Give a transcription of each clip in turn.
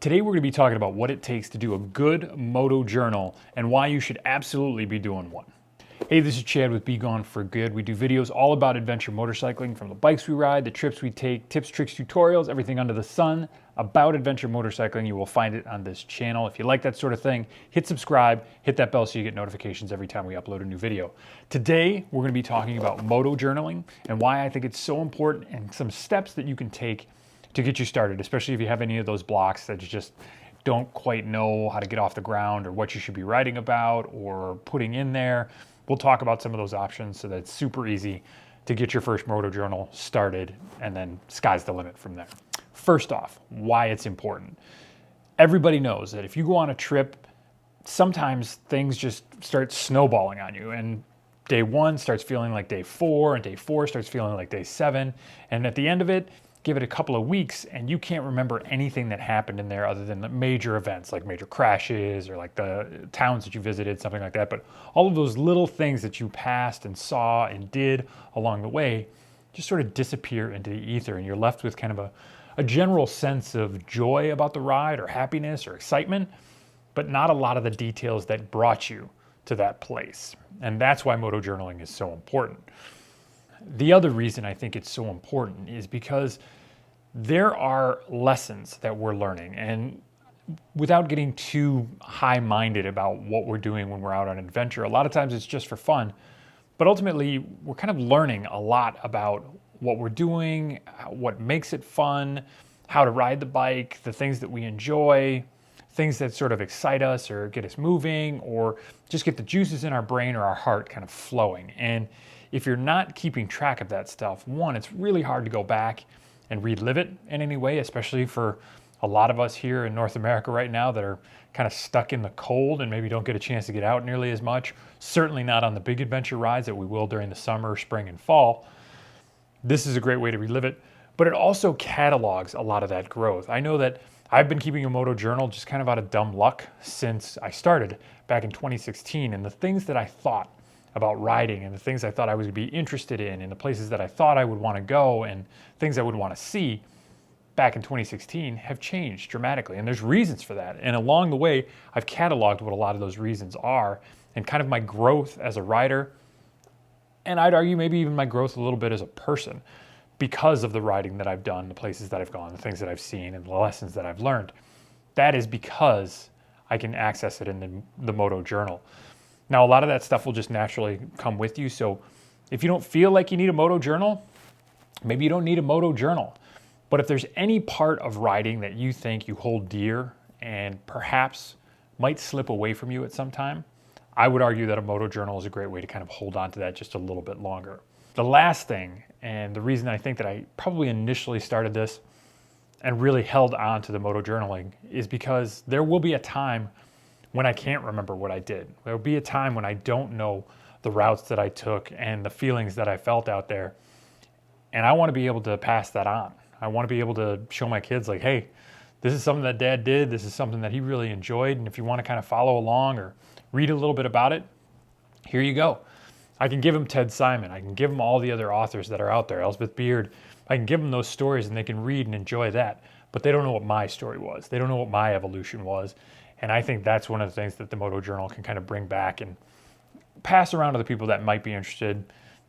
Today we're going to be talking about what it takes to do a good moto journal and why you should absolutely be doing one. Hey, this is Chad with BeGoneForGood. We do videos all about adventure motorcycling, from the bikes we ride, the trips we take, tips, tricks, tutorials, everything under the sun about adventure motorcycling. You will find it on this channel. If you like that sort of thing, hit subscribe, hit that bell so you get notifications every time we upload a new video. Today, we're going to be talking about moto journaling and why I think it's so important and some steps that you can take to get you started, especially if you have any of those blocks that you just don't quite know how to get off the ground or what you should be writing about or putting in there. We'll talk about some of those options so that it's super easy to get your first moto journal started, and then sky's the limit from there. First off, why it's important. Everybody knows that if you go on a trip, sometimes things just start snowballing on you, and day one starts feeling like day four, and day four starts feeling like day seven, and at the end of it, give it a couple of weeks and you can't remember anything that happened in there other than the major events like major crashes or like the towns that you visited, something like that. But all of those little things that you passed and saw and did along the way just sort of disappear into the ether, and you're left with kind of a general sense of joy about the ride or happiness or excitement, but not a lot of the details that brought you to that place. And that's why moto journaling is so important. The other reason I think it's so important is because there are lessons that we're learning, and without getting too high-minded about what we're doing when we're out on an adventure, a lot of times it's just for fun, but ultimately we're kind of learning a lot about what we're doing, what makes it fun, how to ride the bike, the things that we enjoy, things that sort of excite us or get us moving or just get the juices in our brain or our heart kind of flowing. And if you're not keeping track of that stuff, one, it's really hard to go back and relive it in any way, especially for a lot of us here in North America right now that are kind of stuck in the cold and maybe don't get a chance to get out nearly as much. Certainly not on the big adventure rides that we will during the summer, spring, and fall. This is a great way to relive it, but it also catalogs a lot of that growth. I know that I've been keeping a moto journal just kind of out of dumb luck since I started back in 2016, and the things that I thought about riding and the things I thought I would be interested in and the places that I thought I would want to go and things I would want to see back in 2016 have changed dramatically. And there's reasons for that. And along the way, I've cataloged what a lot of those reasons are and kind of my growth as a rider. And I'd argue maybe even my growth a little bit as a person because of the riding that I've done, the places that I've gone, the things that I've seen, and the lessons that I've learned. That is because I can access it in the moto journal. Now, a lot of that stuff will just naturally come with you. So if you don't feel like you need a moto journal, maybe you don't need a moto journal. But if there's any part of riding that you think you hold dear and perhaps might slip away from you at some time, I would argue that a moto journal is a great way to kind of hold on to that just a little bit longer. The last thing, and the reason I think that I probably initially started this and really held on to the moto journaling, is because there will be a time when I can't remember what I did. There will be a time when I don't know the routes that I took and the feelings that I felt out there. And I want to be able to pass that on. I want to be able to show my kids like, hey, this is something that Dad did. This is something that he really enjoyed. And if you want to kind of follow along or read a little bit about it, here you go. I can give them Ted Simon. I can give them all the other authors that are out there, Elspeth Beard. I can give them those stories and they can read and enjoy that. But they don't know what my story was. They don't know what my evolution was. And I think that's one of the things that the Moto Journal can kind of bring back and pass around to the people that might be interested.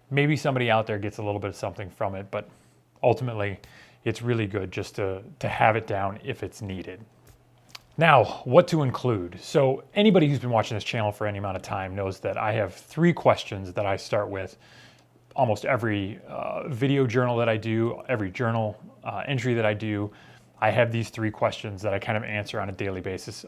Maybe somebody out there gets a little bit of something from it, but ultimately it's really good just to have it down if it's needed. Now, what to include? So anybody who's been watching this channel for any amount of time knows that I have 3 questions that I start with almost every video journal that I do, every journal entry that I do. I have these 3 questions that I kind of answer on a daily basis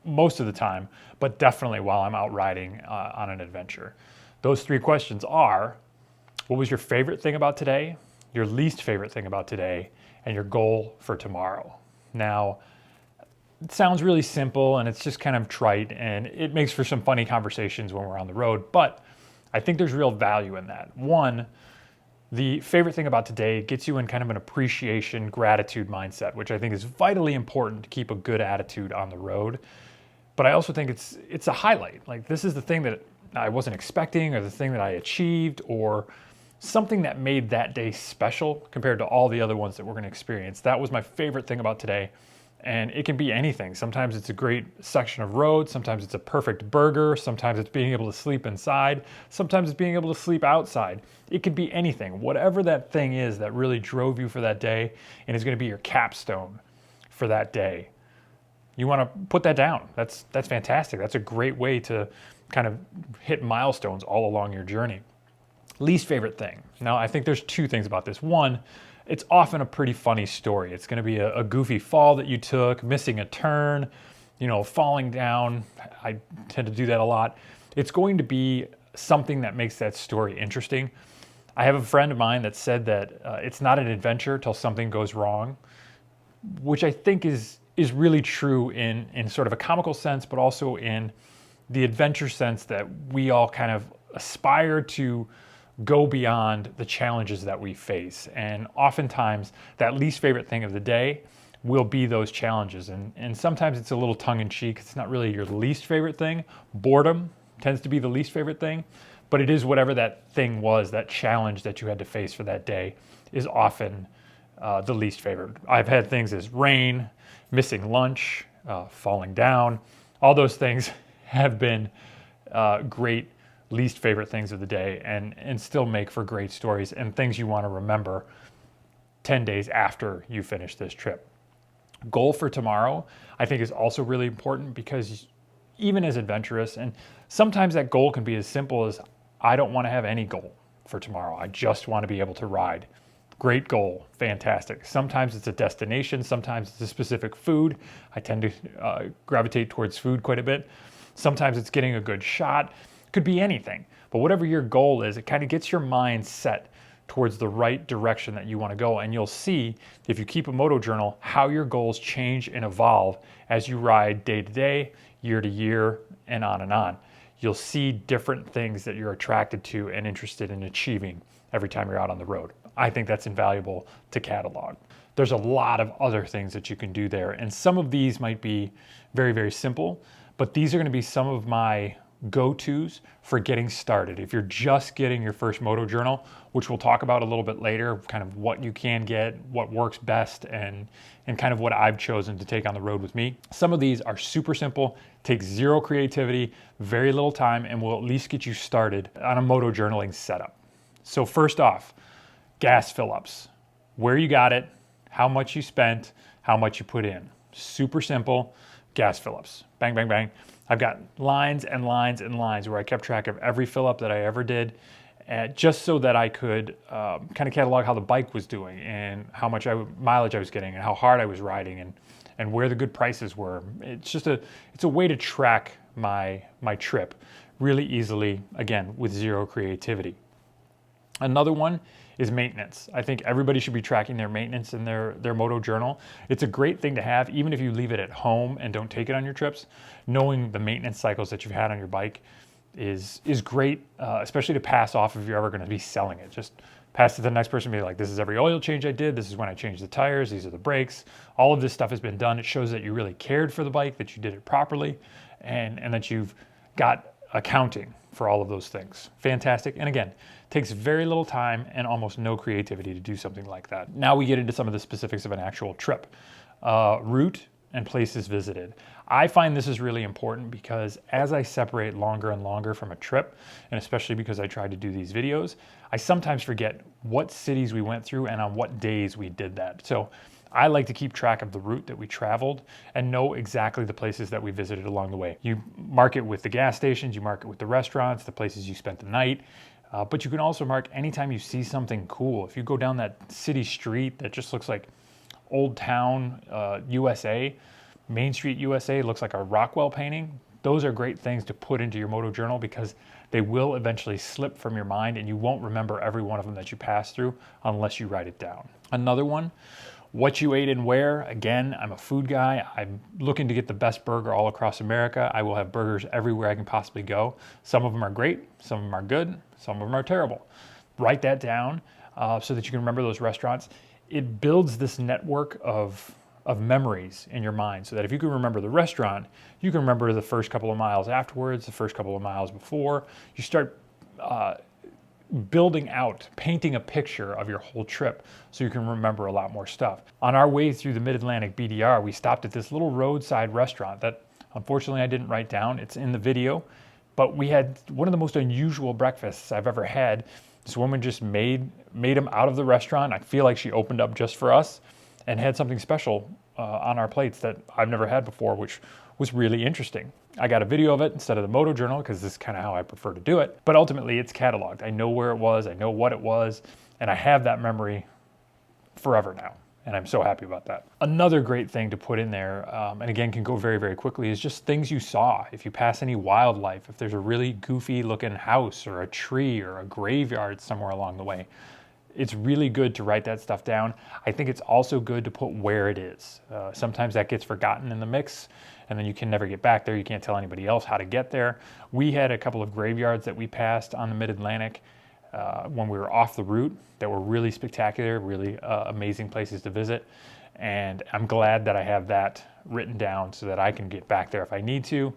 most of the time, but definitely while I'm out riding on an adventure. Those 3 questions are: what was your favorite thing about today, your least favorite thing about today, and your goal for tomorrow? Now, it sounds really simple and it's just kind of trite and it makes for some funny conversations when we're on the road, but I think there's real value in that. One, the favorite thing about today gets you in kind of an appreciation, gratitude mindset, which I think is vitally important to keep a good attitude on the road. But I also think it's a highlight. Like, this is the thing that I wasn't expecting, or the thing that I achieved, or something that made that day special compared to all the other ones that we're going to experience. That was my favorite thing about today. And it can be anything. Sometimes it's a great section of road, sometimes it's a perfect burger, sometimes it's being able to sleep inside, sometimes it's being able to sleep outside. It could be anything. Whatever that thing is that really drove you for that day and is going to be your capstone for that day, you want to put that down. That's fantastic. That's a great way to kind of hit milestones all along your journey. Least favorite thing. Now, I think there's two things about this. One, it's often a pretty funny story. It's going to be a goofy fall that you took, missing a turn, falling down. I tend to do that a lot. It's going to be something that makes that story interesting. I have a friend of mine that said that it's not an adventure till something goes wrong, which I think is really true in sort of a comical sense, but also in the adventure sense that we all kind of aspire to go beyond the challenges that we face. And oftentimes that least favorite thing of the day will be those challenges. And sometimes it's a little tongue in cheek. It's not really your least favorite thing. Boredom tends to be the least favorite thing, but it is whatever that thing was, that challenge that you had to face for that day is often the least favorite. I've had things as rain, missing lunch, falling down. All those things have been great least favorite things of the day and still make for great stories and things you want to remember 10 days after you finish this trip. Goal for tomorrow, I think, is also really important because even as adventurous, and sometimes that goal can be as simple as, I don't want to have any goal for tomorrow. I just want to be able to ride. Great goal, fantastic. Sometimes it's a destination, sometimes it's a specific food. I tend to gravitate towards food quite a bit. Sometimes it's getting a good shot. Could be anything, but whatever your goal is, it kind of gets your mind set towards the right direction that you want to go. And you'll see, if you keep a moto journal, how your goals change and evolve as you ride day to day, year to year, and on and on. You'll see different things that you're attracted to and interested in achieving every time you're out on the road. I think that's invaluable to catalog. There's a lot of other things that you can do there, and some of these might be very, very simple, but these are going to be some of my go-tos for getting started. If you're just getting your first moto journal, which we'll talk about a little bit later, kind of what you can get, what works best, and kind of what I've chosen to take on the road with me. Some of these are super simple, take zero creativity, very little time, and will at least get you started on a moto journaling setup. So first off, gas fill-ups. Where you got it, how much you spent, how much you put in. Super simple, gas fill-ups. Bang, bang, bang. I've got lines and lines and lines where I kept track of every fill-up that I ever did, just so that I could kind of catalog how the bike was doing and how much mileage I was getting and how hard I was riding and where the good prices were. It's a way to track my trip really easily, again, with zero creativity. Another one is maintenance. I think everybody should be tracking their maintenance in their moto journal. It's a great thing to have, even if you leave it at home and don't take it on your trips. Knowing the maintenance cycles that you've had on your bike is great, especially to pass off if you're ever going to be selling it. Just pass it to the next person and be like, this is every oil change I did, this is when I changed the tires, these are the brakes. All of this stuff has been done. It shows that you really cared for the bike, that you did it properly, and that you've got accounting for all of those things. Fantastic. And again, takes very little time and almost no creativity to do something like that. Now we get into some of the specifics of an actual trip. Route and places visited. I find this is really important because as I separate longer and longer from a trip, and especially because I try to do these videos, I sometimes forget what cities we went through and on what days we did that. So I like to keep track of the route that we traveled and know exactly the places that we visited along the way. You mark it with the gas stations, you mark it with the restaurants, the places you spent the night, but you can also mark anytime you see something cool. If you go down that city street that just looks like Old Town USA, Main Street USA, looks like a Rockwell painting, those are great things to put into your moto journal because they will eventually slip from your mind and you won't remember every one of them that you pass through unless you write it down. Another one, what you ate and where. Again, I'm a food guy. I'm looking to get the best burger all across America. I will have burgers everywhere I can possibly go. Some of them are great, some of them are good, some of them are terrible. Write that down so that you can remember those restaurants. It builds this network of memories in your mind so that if you can remember the restaurant, you can remember the first couple of miles afterwards, the first couple of miles before. You start building out, painting a picture of your whole trip so you can remember a lot more stuff. On our way through the Mid-Atlantic BDR, we stopped at this little roadside restaurant that unfortunately I didn't write down. It's in the video, but we had one of the most unusual breakfasts I've ever had. This woman just made them out of the restaurant. I feel like she opened up just for us and had something special on our plates that I've never had before, which was really interesting. I got a video of it instead of the Moto-Journal because this is kind of how I prefer to do it. But ultimately, it's cataloged. I know where it was, I know what it was, and I have that memory forever now. And I'm so happy about that. Another great thing to put in there, and again can go very, very quickly, is just things you saw. If you pass any wildlife, if there's a really goofy looking house or a tree or a graveyard somewhere along the way, it's really good to write that stuff down. I think it's also good to put where it is. Sometimes that gets forgotten in the mix, and then you can never get back there. You can't tell anybody else how to get there. We had a couple of graveyards that we passed on the Mid-Atlantic when we were off the route that were really spectacular, really amazing places to visit. And I'm glad that I have that written down so that I can get back there if I need to.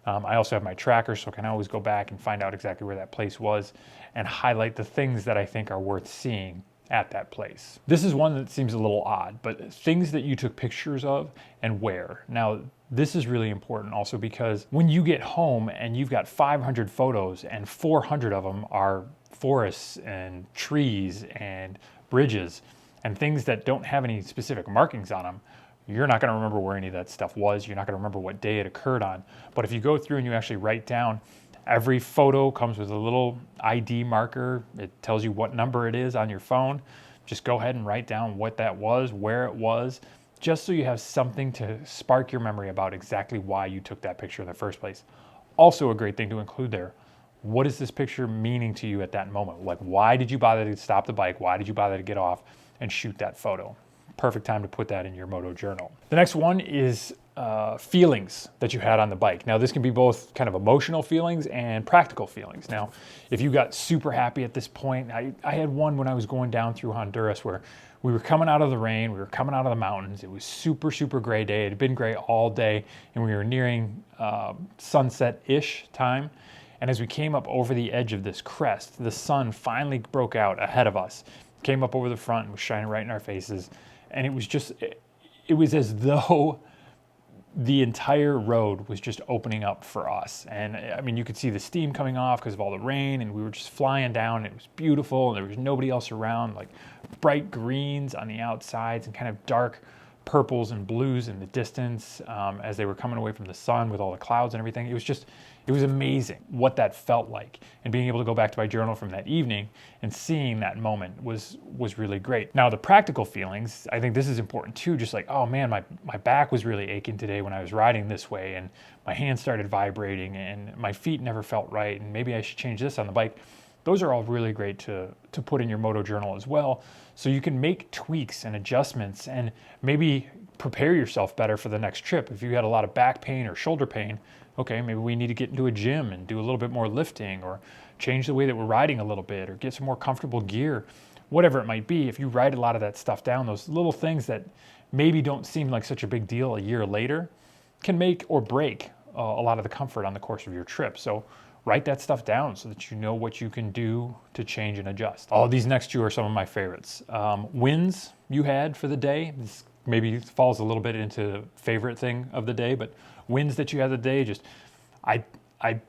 I also have my tracker, so I can always go back and find out exactly where that place was and highlight the things that I think are worth seeing at that place. This is one that seems a little odd, but things that you took pictures of and where. Now, this is really important also because when you get home and you've got 500 photos and 400 of them are forests and trees and bridges and things that don't have any specific markings on them, you're not going to remember where any of that stuff was. You're not going to remember what day it occurred on. But if you go through and you actually write down, every photo comes with a little ID marker. It tells you what number it is on your phone. Just go ahead and write down what that was, where it was, just so you have something to spark your memory about exactly why you took that picture in the first place. Also a great thing to include there. What is this picture meaning to you at that moment? Like, why did you bother to stop the bike? Why did you bother to get off and shoot that photo? Perfect time to put that in your Moto-Journal. The next one is feelings that you had on the bike. Now, this can be both kind of emotional feelings and practical feelings. Now, if you got super happy at this point, I had one when I was going down through Honduras where we were coming out of the rain, we were coming out of the mountains. It was super, super gray day. It had been gray all day, and we were nearing sunset-ish time. And as we came up over the edge of this crest, the sun finally broke out ahead of us, came up over the front and was shining right in our faces. And it was just, it was as though the entire road was just opening up for us. And I mean, you could see the steam coming off because of all the rain, and we were just flying down. It was beautiful, and there was nobody else around, like bright greens on the outsides and kind of dark purples and blues in the distance as they were coming away from the sun with all the clouds and everything. It was amazing what that felt like. And being able to go back to my journal from that evening and seeing that moment was really great. Now, the practical feelings, I think this is important too, just like, oh man, my back was really aching today when I was riding this way, and my hands started vibrating, and my feet never felt right, and maybe I should change this on the bike. Those are all really great to put in your Moto-Journal as well, so you can make tweaks and adjustments and maybe prepare yourself better for the next trip. If you had a lot of back pain or shoulder pain, okay, maybe we need to get into a gym and do a little bit more lifting, or change the way that we're riding a little bit, or get some more comfortable gear, whatever it might be. If you write a lot of that stuff down, those little things that maybe don't seem like such a big deal a year later can make or break a lot of the comfort on the course of your trip. So write that stuff down so that you know what you can do to change and adjust. All these next two are some of my favorites. Wins you had for the day. This maybe falls a little bit into favorite thing of the day, but wins that you had the day, just I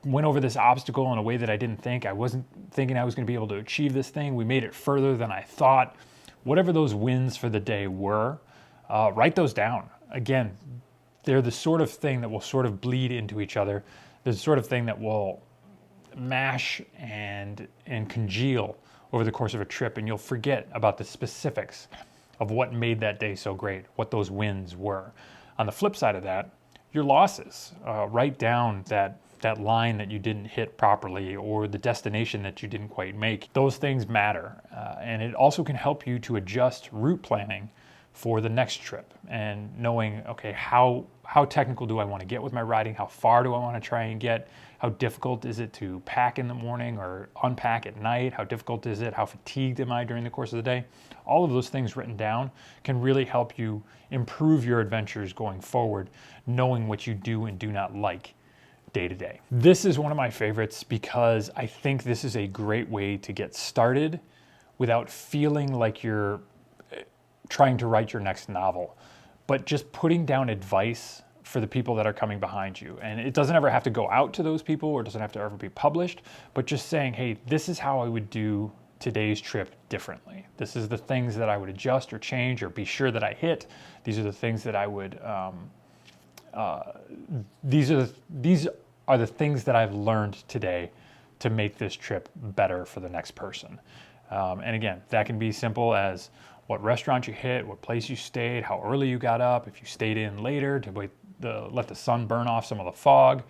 went over this obstacle in a way that I didn't think. I wasn't thinking I was going to be able to achieve this thing. We made it further than I thought. Whatever those wins for the day were, write those down. Again, they're the sort of thing that will sort of bleed into each other. They're the sort of thing that will mash and congeal over the course of a trip, and you'll forget about the specifics of what made that day so great, what those wins were. On the flip side of that, your losses. Write down that line that you didn't hit properly, or the destination that you didn't quite make. Those things matter, and it also can help you to adjust route planning for the next trip, and knowing, okay, how technical do I want to get with my riding? How far do I want to try and get? How difficult is it to pack in the morning or unpack at night? How difficult is it? How fatigued am I during the course of the day? All of those things written down can really help you improve your adventures going forward, knowing what you do and do not like. day to day. This is one of my favorites because I think this is a great way to get started without feeling like you're trying to write your next novel, but just putting down advice for the people that are coming behind you. And it doesn't ever have to go out to those people, or it doesn't have to ever be published, but just saying, hey, this is how I would do today's trip differently. This is the things that I would adjust or change or be sure that I hit. These are the things that I would, these are the things that I've learned today to make this trip better for the next person. And again, that can be simple as what restaurant you hit, what place you stayed, how early you got up, if you stayed in later to let the sun burn off some of the fog,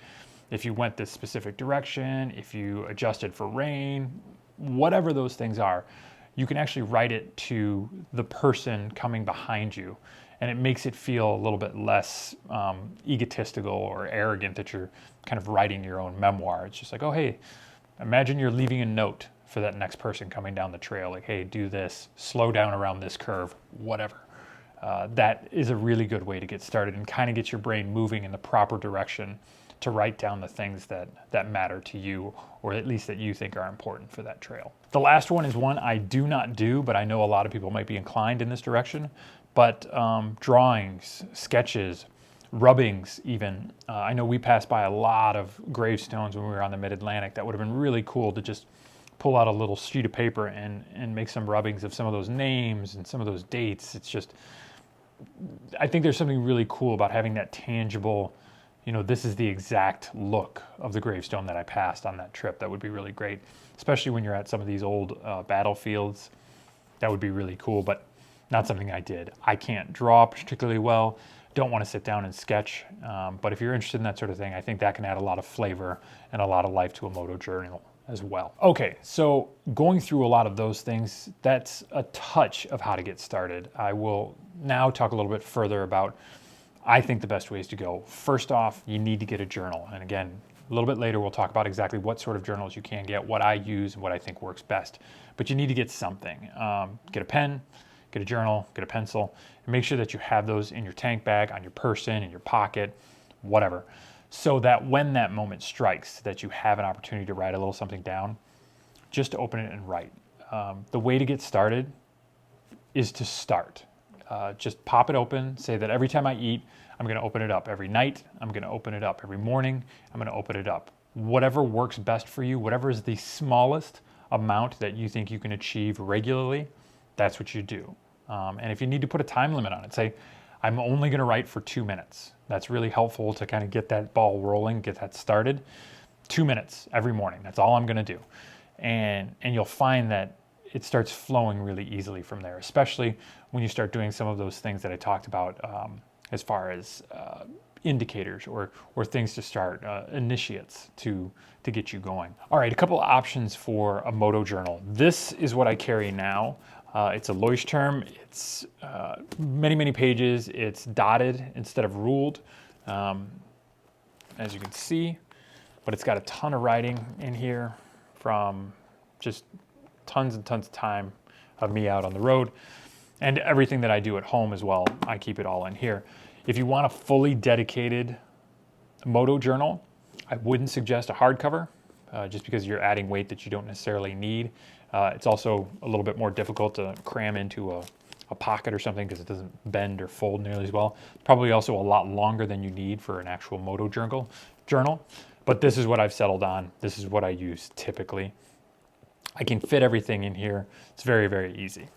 if you went this specific direction, if you adjusted for rain, whatever those things are, you can actually write it to the person coming behind you. And it makes it feel a little bit less egotistical or arrogant that you're kind of writing your own memoir. It's just like, oh, hey, imagine you're leaving a note for that next person coming down the trail. Like, hey, do this, slow down around this curve, whatever. That is a really good way to get started and kind of get your brain moving in the proper direction to write down the things that matter to you, or at least that you think are important for that trail. The last one is one I do not do, but I know a lot of people might be inclined in this direction. But drawings, sketches, rubbings even. I know we passed by a lot of gravestones when we were on the Mid-Atlantic. That would have been really cool to just pull out a little sheet of paper and make some rubbings of some of those names and some of those dates. It's just, I think there's something really cool about having that tangible, this is the exact look of the gravestone that I passed on that trip. That would be really great, especially when you're at some of these old battlefields. That would be really cool, but not something I did. I can't draw particularly well, don't want to sit down and sketch, but if you're interested in that sort of thing, I think that can add a lot of flavor and a lot of life to a Moto-Journal as well. Okay, so going through a lot of those things, that's a touch of how to get started. I will now talk a little bit further about, I think, the best ways to go. First off, you need to get a journal. And again, a little bit later, we'll talk about exactly what sort of journals you can get, what I use, and what I think works best. But you need to get something. Get a pen, get a journal, get a pencil, and make sure that you have those in your tank bag, on your person, in your pocket, whatever, so that when that moment strikes, that you have an opportunity to write a little something down, just open it and write. The way to get started is to start. Just pop it open, say that every time I eat, I'm going to open it up. Every night, I'm going to open it up. Every morning, I'm going to open it up. Whatever works best for you, whatever is the smallest amount that you think you can achieve regularly, that's what you do. And if you need to put a time limit on it, say, I'm only going to write for 2 minutes. That's really helpful to kind of get that ball rolling, get that started. 2 minutes every morning. That's all I'm going to do. And you'll find that it starts flowing really easily from there, especially when you start doing some of those things that I talked about as far as indicators or things to start, initiates to get you going. All right, a couple of options for a Moto-Journal. This is what I carry now. It's a Leuchtturm. It's many pages. It's dotted instead of ruled, as you can see, but it's got a ton of writing in here from just tons and tons of time of me out on the road, and everything that I do at home as well. I keep it all in here. If you want a fully dedicated Moto-Journal, I wouldn't suggest a hardcover, just because you're adding weight that you don't necessarily need. It's also a little bit more difficult to cram into a pocket or something because it doesn't bend or fold nearly as well. Probably also a lot longer than you need for an actual Moto-Journal. But this is what I've settled on. This is what I use typically. I can fit everything in here. It's very easy.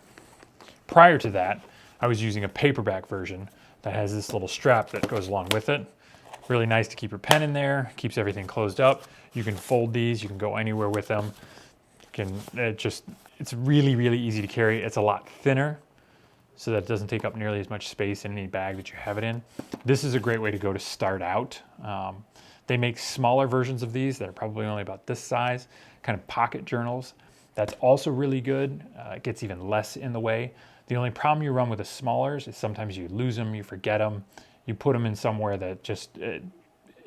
Prior to that, I was using a paperback version that has this little strap that goes along with it. Really nice to keep your pen in there, keeps everything closed up. You can fold these, you can go anywhere with them. It's really easy to carry. It's a lot thinner, so that it doesn't take up nearly as much space in any bag that you have it in. This is a great way to go to start out. They make smaller versions of these that are probably only about this size, kind of pocket journals. That's also really good. It gets even less in the way. The only problem you run with the smallers is sometimes you lose them, you forget them, you put them in somewhere that just, it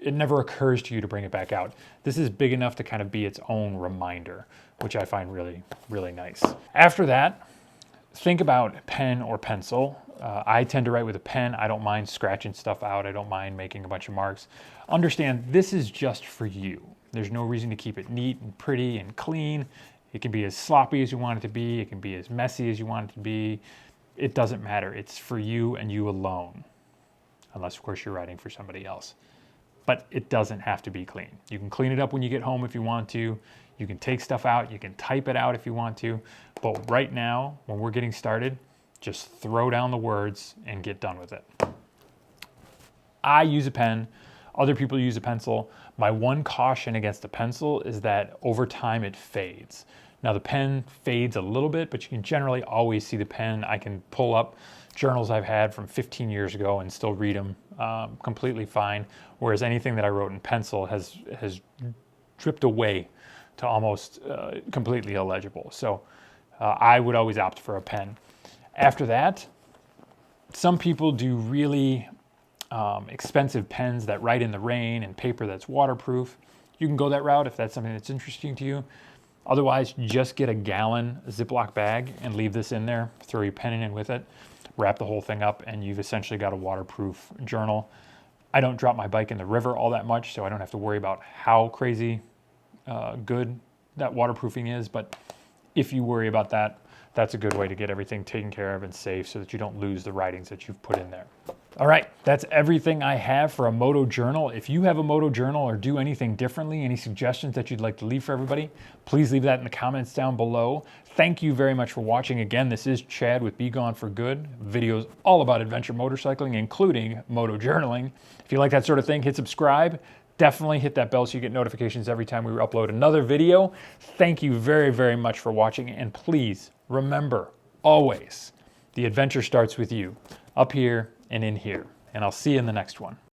never occurs to you to bring it back out. This is big enough to kind of be its own reminder, which I find really nice. After that, think about pen or pencil. I tend to write with a pen. I don't mind scratching stuff out. I don't mind making a bunch of marks. Understand, this is just for you. There's no reason to keep it neat and pretty and clean. It can be as sloppy as you want it to be. It can be as messy as you want it to be. It doesn't matter. It's for you and you alone. Unless, of course, you're writing for somebody else. But it doesn't have to be clean. You can clean it up when you get home if you want to. You can take stuff out. You can type it out if you want to. But right now, when we're getting started, just throw down the words and get done with it. I use a pen. Other people use a pencil. My one caution against a pencil is that over time it fades. Now the pen fades a little bit, but you can generally always see the pen. I can pull up journals I've had from 15 years ago and still read them completely fine. Whereas anything that I wrote in pencil has dripped away to almost completely illegible. So I would always opt for a pen. After that, some people do really expensive pens that write in the rain and paper that's waterproof. You can go that route if that's something that's interesting to you. Otherwise, just get a gallon Ziploc bag and leave this in there. Throw your pen in with it, wrap the whole thing up, and you've essentially got a waterproof journal. I don't drop my bike in the river all that much, so I don't have to worry about how crazy good that waterproofing is. But if you worry about that, that's a good way to get everything taken care of and safe so that you don't lose the writings that you've put in there. All right, that's everything I have for a MotoJournal. If you have a MotoJournal or do anything differently, any suggestions that you'd like to leave for everybody, please leave that in the comments down below. Thank you very much for watching. Again, this is Chad with BeGoneForGood, videos all about adventure motorcycling, including motojournaling. If you like that sort of thing, hit subscribe. Definitely hit that bell so you get notifications every time we upload another video. Thank you very, very much for watching. And please remember, always, the adventure starts with you, up here and in here. And I'll see you in the next one.